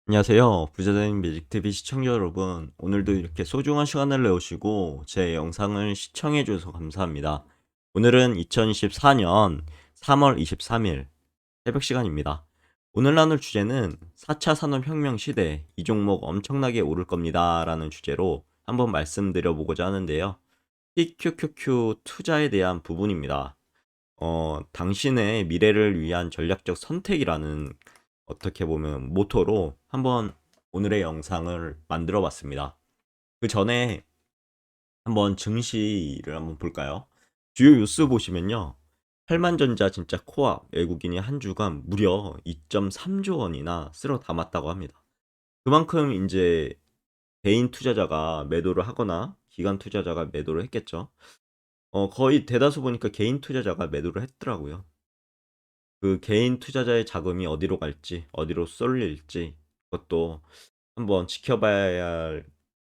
안녕하세요. 부자되는 매직TV 시청자 여러분. 오늘도 이렇게 소중한 시간을 내오시고 제 영상을 시청해 주셔서 감사합니다. 오늘은 2024년 3월 23일 새벽 시간입니다. 오늘 나눌 주제는 4차 산업혁명 시대 이 종목 엄청나게 오를 겁니다 라는 주제로 한번 말씀드려 보고자 하는데요. PQQQ 투자에 대한 부분입니다. 당신의 미래를 위한 전략적 선택이라는 어떻게 보면 모토로 한번 오늘의 영상을 만들어 봤습니다. 그 전에 한번 증시를 한번 볼까요? 주요 뉴스 보시면요. 팔만전자 진짜 코앞 외국인이 한 주간 무려 2.3조 원이나 쓸어 담았다고 합니다. 그만큼 이제 개인 투자자가 매도를 하거나 기관 투자자가 매도를 했겠죠. 거의 대다수 보니까 개인 투자자가 매도를 했더라고요. 그 개인 투자자의 자금이 어디로 갈지, 어디로 쏠릴지 그것도 한번 지켜봐야 할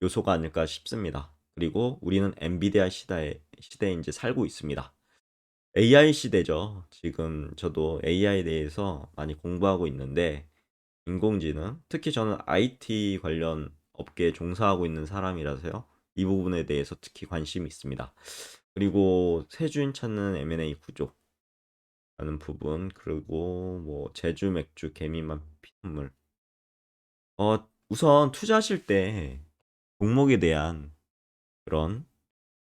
요소가 아닐까 싶습니다. 그리고 우리는 엔비디아 시대에 이제 살고 있습니다. AI 시대죠. 지금 저도 AI에 대해서 많이 공부하고 있는데 인공지능, 특히 저는 IT 관련 업계에 종사하고 있는 사람이라서요. 이 부분에 대해서 특히 관심이 있습니다. 그리고 세주인 찾는 M&A 구조 라는 부분, 그리고 뭐 제주 맥주 개미만 피눈물. 우선 투자하실 때 종목에 대한 그런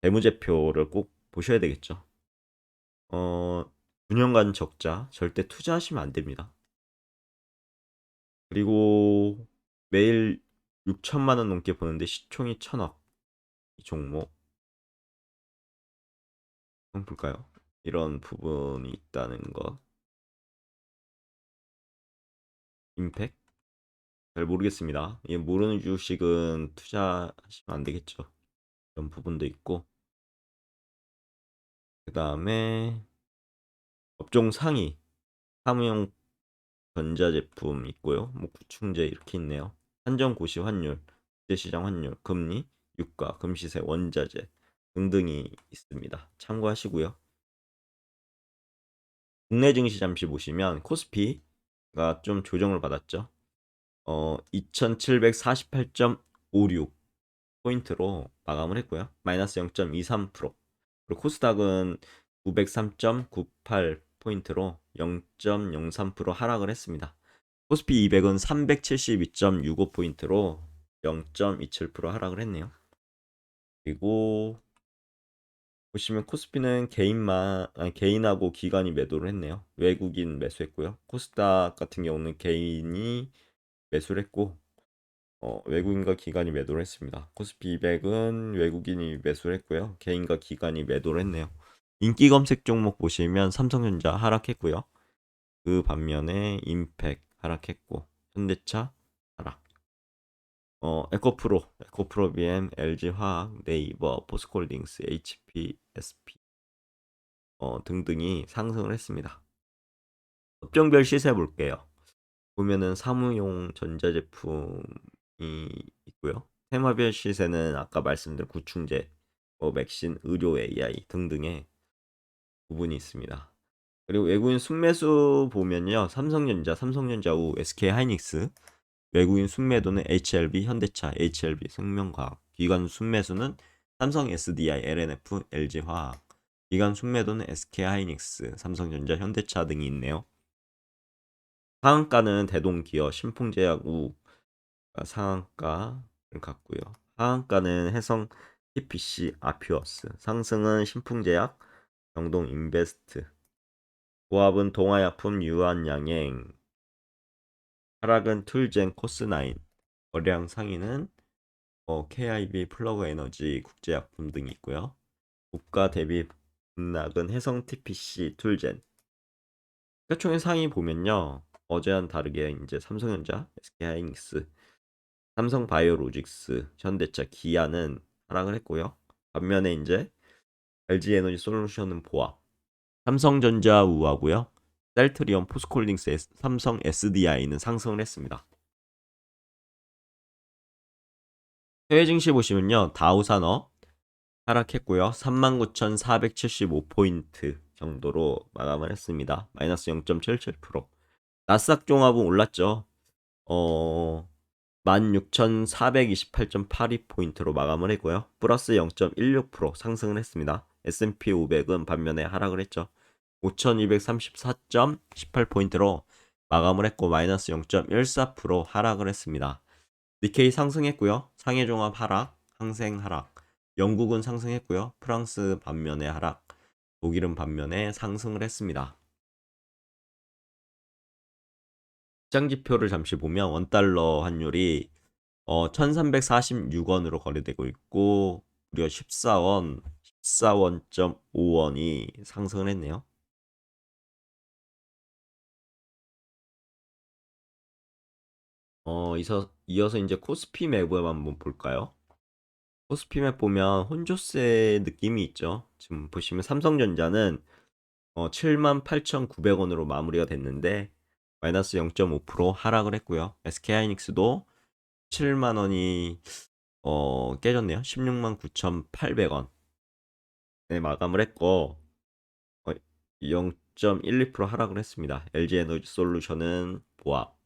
재무제표를 꼭 보셔야 되겠죠. 어 9년간 적자 절대 투자하시면 안 됩니다. 그리고 매일 6천만 원 넘게 버는데 시총이 1,000억 이 종목 한번 볼까요? 이런 부분이 있다는 것. 임팩? 잘 모르겠습니다. 이 모르는 주식은 투자하시면 안 되겠죠. 이런 부분도 있고, 그 다음에 업종 상위 사무용 전자제품 있고요. 뭐 구충제 이렇게 있네요. 한정 고시 환율, 국제시장 환율, 금리, 유가, 금시세, 원자재 등등이 있습니다. 참고하시고요. 국내 증시 잠시 보시면 코스피가 좀 조정을 받았죠. 2748.56 포인트로 마감을 했고요. 마이너스 0.23%. 그리고 코스닥은 903.98 포인트로 0.03% 하락을 했습니다. 코스피 200은 372.65 포인트로 0.27% 하락을 했네요. 그리고 보시면 코스피는 개인하고 기관이 매도를 했네요. 외국인 매수했고요. 코스닥 같은 경우는 개인이 매수를 했고 외국인과 기관이 매도를 했습니다. 코스피 200은 외국인이 매수를 했고요. 개인과 기관이 매도를 했네요. 인기 검색 종목 보시면 삼성전자 하락했고요. 그 반면에 임팩 하락했고 현대차 하락. 에코프로 BM, LG화학, 네이버, 포스코홀딩스, HP, SP 등등이 상승을 했습니다. 업종별 시세 볼게요. 보면은 사무용 전자제품이 있고요. 테마별 시세는 아까 말씀드린 구충제, 맥신, 의료 AI 등등의 부분이 있습니다. 그리고 외국인 순매수 보면요. 삼성전자 후 SK하이닉스, 외국인 순매도는 HLB, 현대차, HLB, 생명과학, 기관 순매수는 삼성 SDI, LNF, LG화학, 기관 순매도는 SK하이닉스, 삼성전자, 현대차 등이 있네요. 상한가는 대동기업, 신풍제약, 상한가를 갖고요. 하한가는 해성 TPC, 아퓨어스, 상승은 신풍제약, 영동인베스트, 고압은 동아약품, 유한양행, 하락은 툴젠, 코스나인, 거래량 상위는 KIB, 플러그에너지, 국제약품 등이 있고요. 국가 대비 급락은 해성 TPC, 툴젠. 시가총액 상위 보면요. 어제와는 다르게 이제 삼성전자, SK하이닉스, 삼성바이오로직스, 현대차, 기아는 하락을 했고요. 반면에 이제 LG에너지 솔루션은 보합, 삼성전자 우하고요. 셀트리온, 포스코홀딩스, 삼성 SDI는 상승을 했습니다. 해외 증시 보시면요. 다우산업 하락했고요. 39,475포인트 정도로 마감을 했습니다. 마이너스 0.77%. 나스닥 종합은 올랐죠. 16,428.82포인트로 마감을 했고요. 플러스 0.16% 상승을 했습니다. S&P 500은 반면에 하락을 했죠. 5,234.18포인트로 마감을 했고 마이너스 0.14% 하락을 했습니다. 니케이 상승했고요. 상해종합 하락, 항생 하락. 영국은 상승했고요. 프랑스 반면에 하락, 독일은 반면에 상승을 했습니다. 시장 지표를 잠시 보면 원달러 환율이 1346원으로 거래되고 있고 무려 14원.5원이 상승을 했네요. 이어서 이제 코스피 맵을 한번 볼까요? 코스피 맵 보면 혼조세 느낌이 있죠. 지금 보시면 삼성전자는 78,900원으로 마무리가 됐는데 마이너스 0.5% 하락을 했고요. SK하이닉스도 7만 원이 깨졌네요. 16만 9,800원. 네, 마감을 했고 0.12% 하락을 했습니다. LG에너지솔루션은 보합.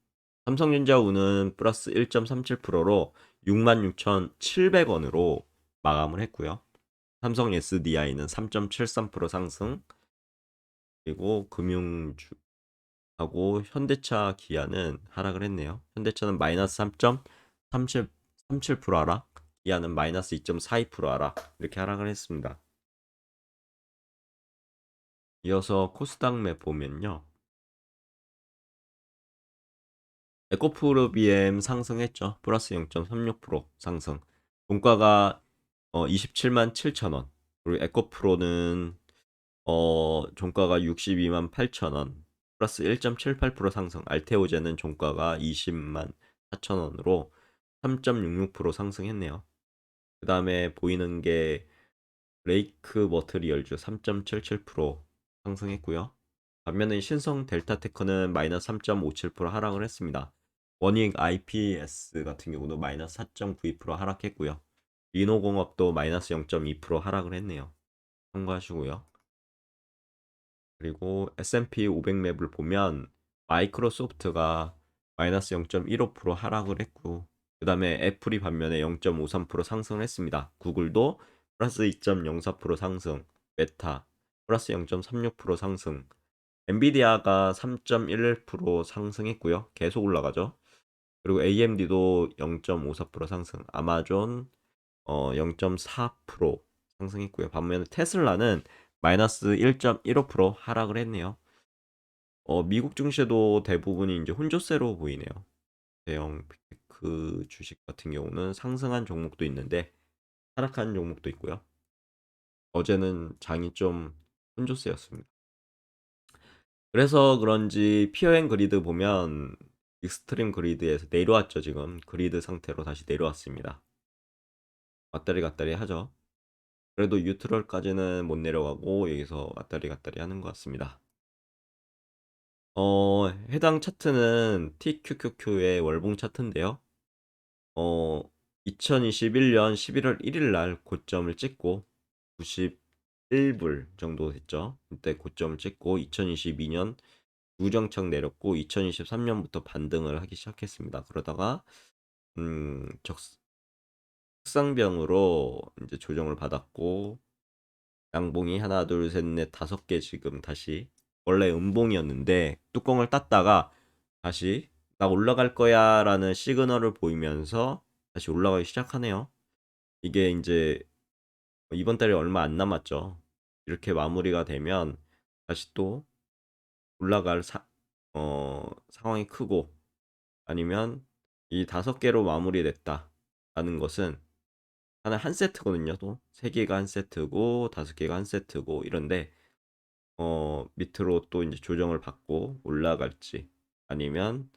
삼성전자우는 플러스 1.37%로 66,700원으로 마감을 했고요. 삼성 SDI는 3.73% 상승. 그리고 금융주하고 현대차 기아는 하락을 했네요. 현대차는 마이너스 3.37% 하락. 기아는 마이너스 2.42% 하락. 이렇게 하락을 했습니다. 이어서 코스닥 맵 보면요. 에코프로 BM 상승했죠. 플러스 0.36% 상승. 종가가 27만 7천 원. 그리고 에코프로는 종가가 62만 8천 원. 플러스 1.78% 상승. 알테오제는 종가가 20만 4천 원으로 3.66% 상승했네요. 그 다음에 보이는 게 레이크 머트리얼즈 3.77% 상승했고요. 반면에 신성 델타테크는 마이너스 3.57% 하락을 했습니다. 원익 IPS 같은 경우도 마이너스 4.92% 하락했고요. 리노공업도 마이너스 0.2% 하락을 했네요. 참고하시고요. 그리고 S&P 500 맵을 보면 마이크로소프트가 마이너스 0.15% 하락을 했고 그 다음에 애플이 반면에 0.53% 상승을 했습니다. 구글도 플러스 2.04% 상승, 메타 플러스 0.36% 상승, 엔비디아가 3.11% 상승했고요. 계속 올라가죠. 그리고 AMD도 0.54% 상승, 아마존 0.4% 상승했고요. 반면에 테슬라는 마이너스 1.15% 하락을 했네요. 미국 증시도 대부분이 이제 혼조세로 보이네요. 대형 빅테크 주식 같은 경우는 상승한 종목도 있는데 하락한 종목도 있고요. 어제는 장이 좀 혼조세였습니다. 그래서 그런지 피어앤 그리드 보면 익스트림 그리드에서 내려왔죠. 지금 그리드 상태로 다시 내려왔습니다. 왔다리 갔다리 하죠. 그래도 뉴트럴까지는 못 내려가고 여기서 왔다리 갔다리 하는 것 같습니다. 해당 차트는 TQQQ의 월봉 차트인데요. 2021년 11월 1일 날 고점을 찍고 91불 정도 됐죠. 그때 고점을 찍고 2022년 우정창 내렸고 2023년부터 반등을 하기 시작했습니다. 그러다가 적상병으로 이제 조정을 받았고 양봉이 하나 둘 셋 넷 다섯 개 지금 다시 원래 음봉이었는데 뚜껑을 땄다가 다시 나 올라갈 거야라는 시그널을 보이면서 다시 올라가기 시작하네요. 이게 이제 이번 달에 얼마 안 남았죠. 이렇게 마무리가 되면 다시 또 올라갈 상황이 크고 아니면 이 다섯 개로 마무리됐다라는 것은 하나 한 세트거든요. 또 세 개가 한 세트고 다섯 개가 한 세트고 이런데 밑으로 또 이제 조정을 받고 올라갈지 아니면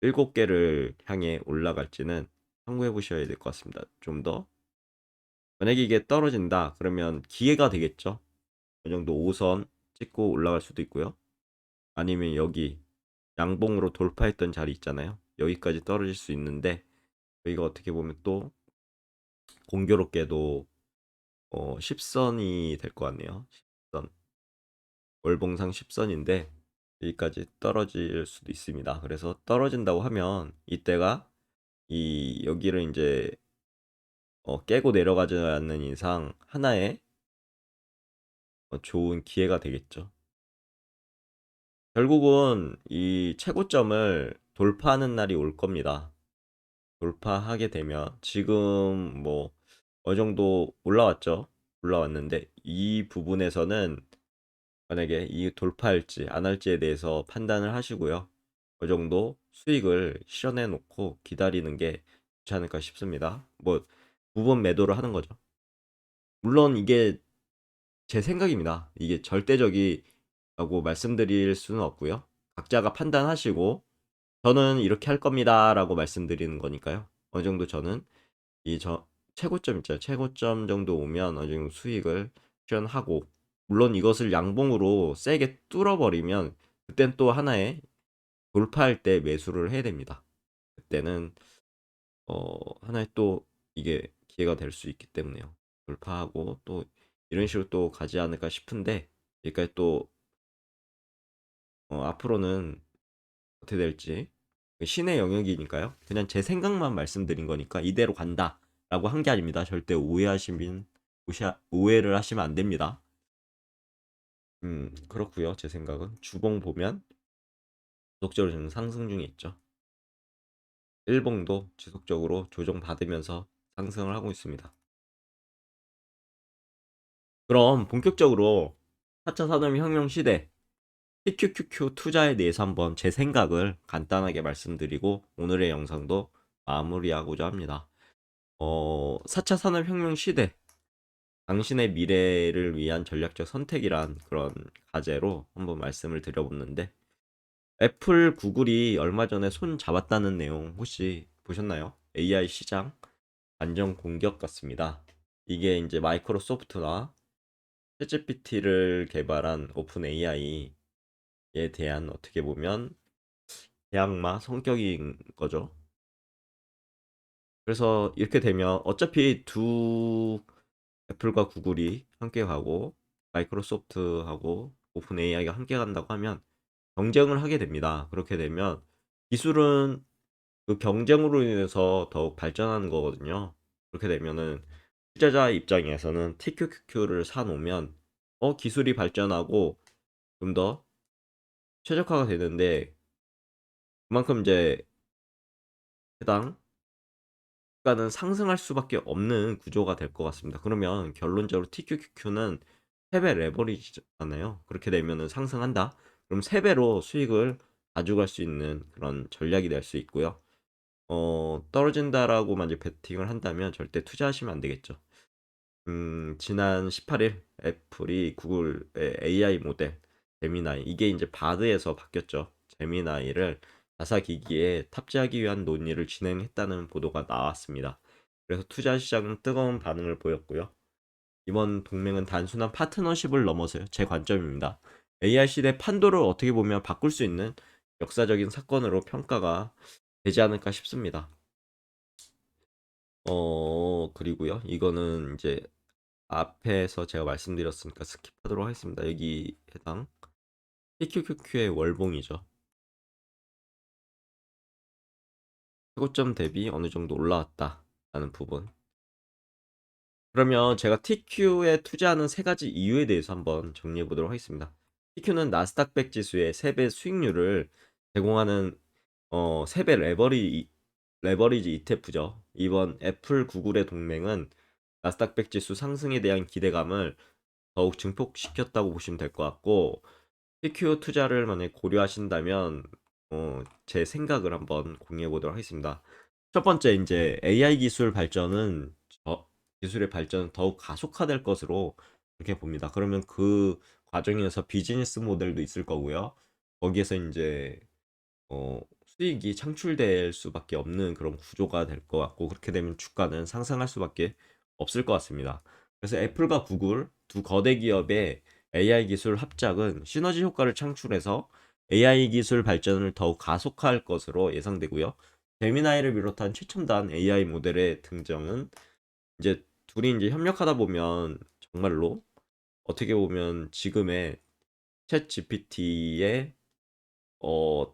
일곱 개를 향해 올라갈지는 참고해 보셔야 될 것 같습니다. 좀 더 만약에 이게 떨어진다 그러면 기회가 되겠죠. 이 정도 5선 찍고 올라갈 수도 있고요. 아니면 여기 양봉으로 돌파했던 자리 있잖아요. 여기까지 떨어질 수 있는데 여기가 어떻게 보면 또 공교롭게도 10선이 될 것 같네요. 10선. 월봉상 10선인데 여기까지 떨어질 수도 있습니다. 그래서 떨어진다고 하면 이때가 이 여기를 이제 깨고 내려가지 않는 이상 하나의 좋은 기회가 되겠죠. 결국은 이 최고점을 돌파하는 날이 올 겁니다. 돌파하게 되면 지금 뭐 어느 정도 올라왔죠. 올라왔는데 이 부분에서는 만약에 이 돌파할지 안 할지에 대해서 판단을 하시고요. 어느 정도 수익을 실현해 놓고 기다리는 게 좋지 않을까 싶습니다. 뭐 부분 매도를 하는 거죠. 물론 이게 제 생각입니다. 이게 절대적이라고 말씀드릴 수는 없고요. 각자가 판단하시고 저는 이렇게 할 겁니다라고 말씀드리는 거니까요. 어느 정도 저는 이 최고점 있죠. 최고점 정도 오면 어느 정도 수익을 실현하고 물론 이것을 양봉으로 세게 뚫어버리면 그땐 또 하나의 돌파할 때 매수를 해야 됩니다. 그때는 하나의 또 이게 기회가 될 수 있기 때문에요. 돌파하고 또 이런 식으로 또 가지 않을까 싶은데 여기까지 또 앞으로는 어떻게 될지 신의 영역이니까요. 그냥 제 생각만 말씀드린 거니까 이대로 간다라고 한 게 아닙니다. 절대 오해를 하시면 안 됩니다. 그렇고요. 제 생각은 주봉 보면 지속적으로 지금 상승 중에 있죠. 일봉도 지속적으로 조정받으면서 상승을 하고 있습니다. 그럼 본격적으로 4차 산업혁명 시대 TQQQ 투자에 대해서 한번 제 생각을 간단하게 말씀드리고 오늘의 영상도 마무리하고자 합니다. 4차 산업혁명 시대, 당신의 미래를 위한 전략적 선택이란 그런 가제로 한번 말씀을 드려봤는데 애플, 구글이 얼마 전에 손 잡았다는 내용 혹시 보셨나요? AI 시장 안정 공격 같습니다. 이게 이제 마이크로소프트나 챗GPT를 개발한 오픈 AI에 대한 어떻게 보면 대항마 성격인 거죠. 그래서 이렇게 되면 어차피 두 애플과 구글이 함께 가고 마이크로소프트하고 오픈 AI가 함께 간다고 하면 경쟁을 하게 됩니다. 그렇게 되면 기술은 그 경쟁으로 인해서 더욱 발전하는 거거든요. 그렇게 되면은 투자자 입장에서는 TQQQ를 사놓으면 기술이 발전하고 좀 더 최적화가 되는데 그만큼 이제 해당 주가는 상승할 수밖에 없는 구조가 될 것 같습니다. 그러면 결론적으로 TQQQ는 3배 레버리지잖아요. 그렇게 되면은 상승한다. 그럼 3배로 수익을 가져갈 수 있는 그런 전략이 될 수 있고요. 떨어진다라고 만약 베팅을 한다면 절대 투자하시면 안 되겠죠. 지난 18일 애플이 구글의 AI 모델 제미나이 이게 이제 바드에서 바뀌었죠. 제미나이를 자사 기기에 탑재하기 위한 논의를 진행했다는 보도가 나왔습니다. 그래서 투자 시장은 뜨거운 반응을 보였고요. 이번 동맹은 단순한 파트너십을 넘어서요. 제 관점입니다. AI 시대 판도를 어떻게 보면 바꿀 수 있는 역사적인 사건으로 평가가 되지 않을까 싶습니다. 그리고요. 이거는 이제 앞에서 제가 말씀드렸으니까 스킵하도록 하겠습니다. 여기 해당 PQQQ의 월봉이죠. 최고점 대비 어느 정도 올라왔다라는 부분. 그러면 제가 TQ에 투자하는 세 가지 이유에 대해서 한번 정리해 보도록 하겠습니다. TQ는 나스닥100 지수의 3배 수익률을 제공하는 3배 레버리지 ETF죠. 이번 애플, 구글의 동맹은 나스닥100 지수 상승에 대한 기대감을 더욱 증폭시켰다고 보시면 될 것 같고 TQ 투자를 만약 고려하신다면 제 생각을 한번 공유해 보도록 하겠습니다. 첫 번째 이제 AI 기술의 발전은 더욱 가속화될 것으로 그렇게 봅니다. 그러면 그 과정에서 비즈니스 모델도 있을 거고요. 거기에서 이제 수익이 창출될 수밖에 없는 그런 구조가 될 것 같고 그렇게 되면 주가는 상승할 수밖에 없을 것 같습니다. 그래서 애플과 구글 두 거대 기업의 AI 기술 합작은 시너지 효과를 창출해서 AI 기술 발전을 더욱 가속화할 것으로 예상되고요. 제미나이를 비롯한 최첨단 AI 모델의 등장은 이제 둘이 이제 협력하다 보면 정말로 어떻게 보면 지금의 챗 GPT의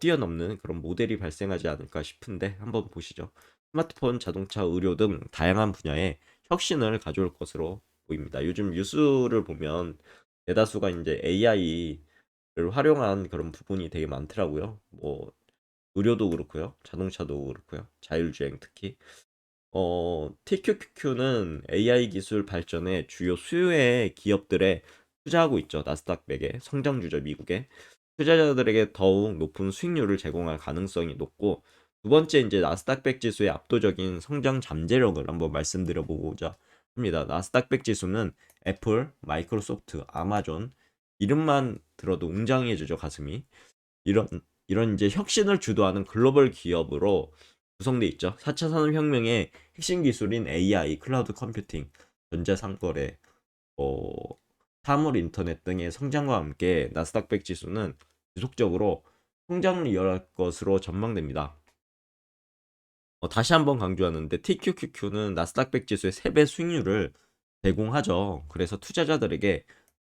뛰어넘는 그런 모델이 발생하지 않을까 싶은데 한번 보시죠. 스마트폰, 자동차, 의료 등 다양한 분야에 혁신을 가져올 것으로 보입니다. 요즘 뉴스를 보면 대다수가 이제 AI를 활용한 그런 부분이 되게 많더라고요. 뭐 의료도 그렇고요, 자동차도 그렇고요, 자율주행 특히. TQQQ는 AI 기술 발전에 주요 수요의 기업들에 투자하고 있죠. 나스닥백에 성장주죠, 미국에. 투자자들에게 더욱 높은 수익률을 제공할 가능성이 높고, 두 번째 이제 나스닥백 지수의 압도적인 성장 잠재력을 한번 말씀드려 보고자 합니다. 나스닥백 지수는 애플, 마이크로소프트, 아마존 이름만 들어도 웅장해지죠, 가슴이. 이런 이런 이제 혁신을 주도하는 글로벌 기업으로 구성돼 있죠. 4차 산업혁명의 핵심 기술인 AI, 클라우드 컴퓨팅, 전자상거래, 어, 사물 인터넷 등의 성장과 함께 나스닥 100 지수는 지속적으로 성장을 이어갈 것으로 전망됩니다. 다시 한번 강조하는데 TQQQ는 나스닥 100 지수의 3배 수익률을 제공하죠. 그래서 투자자들에게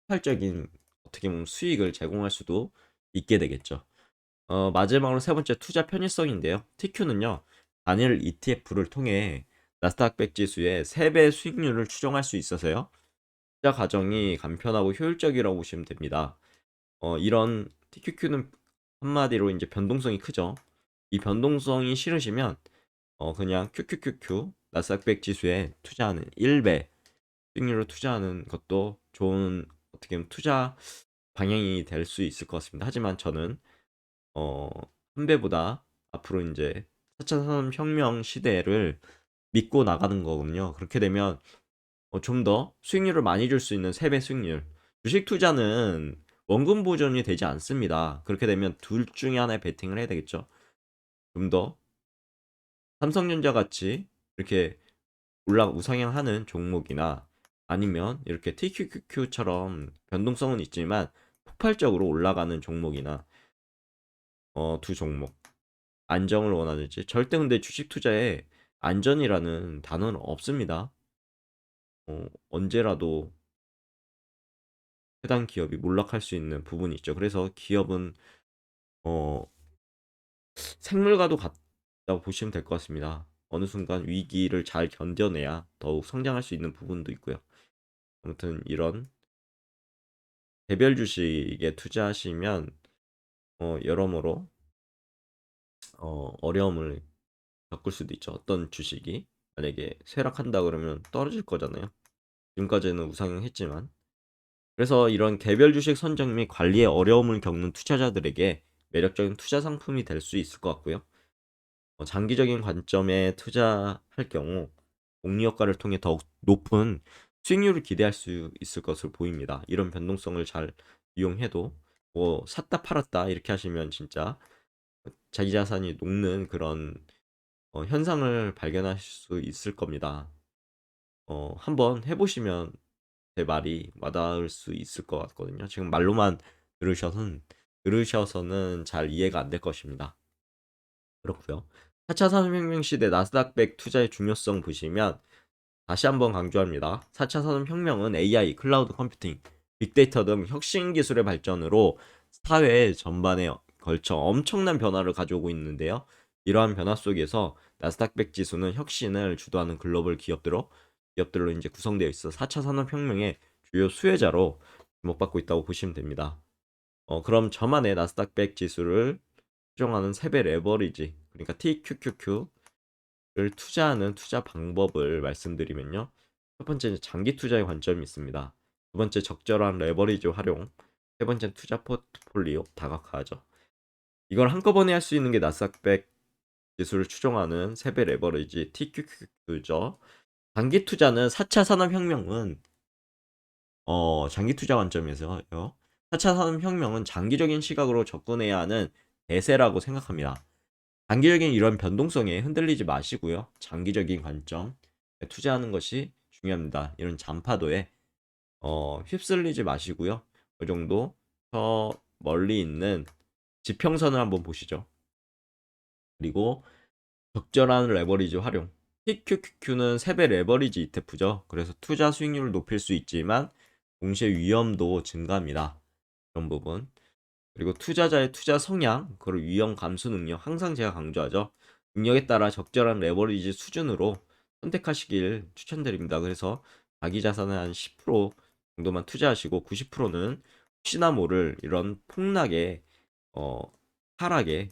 폭발적인 어떻게 보면 수익을 제공할 수도 있게 되겠죠. 마지막으로 세 번째 투자 편의성인데요. TQ는요, 단일 ETF를 통해 나스닥 100 지수의 3배 수익률을 추정할 수 있어서요. 투자 과정이 간편하고 효율적이라고 보시면 됩니다. 이런 TQQ는 한마디로 이제 변동성이 크죠. 이 변동성이 싫으시면 그냥 QQQQ 나스닥 100 지수에 투자하는 1배 수익률로 투자하는 것도 좋은 어떻게 보면 투자 방향이 될 수 있을 것 같습니다. 하지만 저는 어, 한 배보다 앞으로 이제 4차 산업혁명 시대를 믿고 나가는 거거든요. 그렇게 되면 좀 더 수익률을 많이 줄 수 있는 3배 수익률. 주식 투자는 원금 보존이 되지 않습니다. 그렇게 되면 둘 중에 하나에 베팅을 해야 되겠죠. 좀 더 삼성전자 같이 이렇게 우상향하는 종목이나 아니면 이렇게 TQQQ처럼 변동성은 있지만 폭발적으로 올라가는 종목이나 두 종목. 안정을 원하는지 절대 근데 주식 투자에 안전이라는 단어는 없습니다. 언제라도 해당 기업이 몰락할 수 있는 부분이 있죠. 그래서 기업은 어, 생물과도 같다고 보시면 될 것 같습니다. 어느 순간 위기를 잘 견뎌내야 더욱 성장할 수 있는 부분도 있고요. 아무튼 이런 개별 주식에 투자하시면 여러모로 어려움을 겪을 수도 있죠. 어떤 주식이 만약에 쇠락한다 그러면 떨어질 거잖아요. 지금까지는 우상향했지만. 그래서 이런 개별 주식 선정 및 관리에 어려움을 겪는 투자자들에게 매력적인 투자 상품이 될 수 있을 것 같고요. 장기적인 관점에 투자할 경우 복리 효과를 통해 더욱 높은 수익률을 기대할 수 있을 것으로 보입니다. 이런 변동성을 잘 이용해도 뭐 샀다 팔았다 이렇게 하시면 진짜 자기 자산이 녹는 그런 현상을 발견하실 수 있을 겁니다. 한번 해보시면 제 말이 와닿을 수 있을 것 같거든요. 지금 말로만 들으셔서는 잘 이해가 안 될 것입니다. 그렇고요. 4차 산업혁명 시대 나스닥 100 투자의 중요성 보시면 다시 한번 강조합니다. 4차 산업혁명은 AI, 클라우드 컴퓨팅, 빅데이터 등 혁신 기술의 발전으로 사회 전반에 걸쳐 엄청난 변화를 가져오고 있는데요. 이러한 변화 속에서 나스닥 100 지수는 혁신을 주도하는 글로벌 기업들로 이제 구성되어 있어 4차 산업혁명의 주요 수혜자로 주목받고 있다고 보시면 됩니다. 그럼 저만의 나스닥 100 지수를 추정하는 3배 레버리지, 그러니까 TQQQ를 투자하는 투자 방법을 말씀드리면요. 첫 번째는 장기 투자의 관점이 있습니다. 두 번째 적절한 레버리지 활용, 세 번째는 투자 포트폴리오 다각화죠. 이걸 한꺼번에 할 수 있는 게 나스닥 100 지수를 추정하는 3배 레버리지 TQQQ죠. 장기 투자는 4차 산업혁명은 장기 투자 관점에서요. 4차 산업혁명은 장기적인 시각으로 접근해야 하는 대세라고 생각합니다. 단기적인 이런 변동성에 흔들리지 마시고요. 장기적인 관점 투자하는 것이 중요합니다. 이런 잔파도에 휩쓸리지 마시고요. 그 정도 저 멀리 있는 지평선을 한번 보시죠. 그리고 적절한 레버리지 활용. TQQQ는 3배 레버리지 ETF죠. 그래서 투자 수익률을 높일 수 있지만 동시에 위험도 증가합니다. 그런 부분. 그리고 투자자의 투자 성향, 그리고 위험 감수 능력 항상 제가 강조하죠. 능력에 따라 적절한 레버리지 수준으로 선택하시길 추천드립니다. 그래서 자기 자산의 한 10% 정도만 투자하시고 90%는 혹시나 모를 이런 폭락의 어, 하락에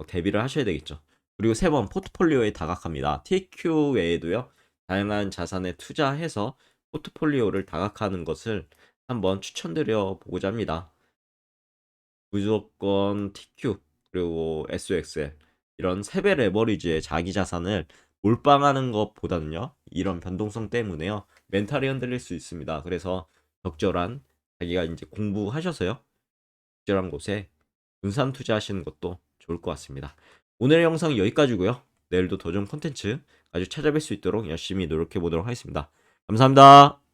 대비를 하셔야 되겠죠. 그리고 세 번 포트폴리오에 다각화입니다. TQ 외에도요. 다양한 자산에 투자해서 포트폴리오를 다각화하는 것을 한번 추천드려 보고자 합니다. 무조건 TQ 그리고 SOXL 이런 세배 레버리지의 자기 자산을 몰빵하는 것보다는요. 이런 변동성 때문에요. 멘탈이 흔들릴 수 있습니다. 그래서 적절한 자기가 이제 공부하셔서요. 적절한 곳에 분산 투자하시는 것도 좋을 것 같습니다. 오늘의 영상 여기까지고요. 내일도 더 좋은 콘텐츠 아주 찾아뵐 수 있도록 열심히 노력해 보도록 하겠습니다. 감사합니다.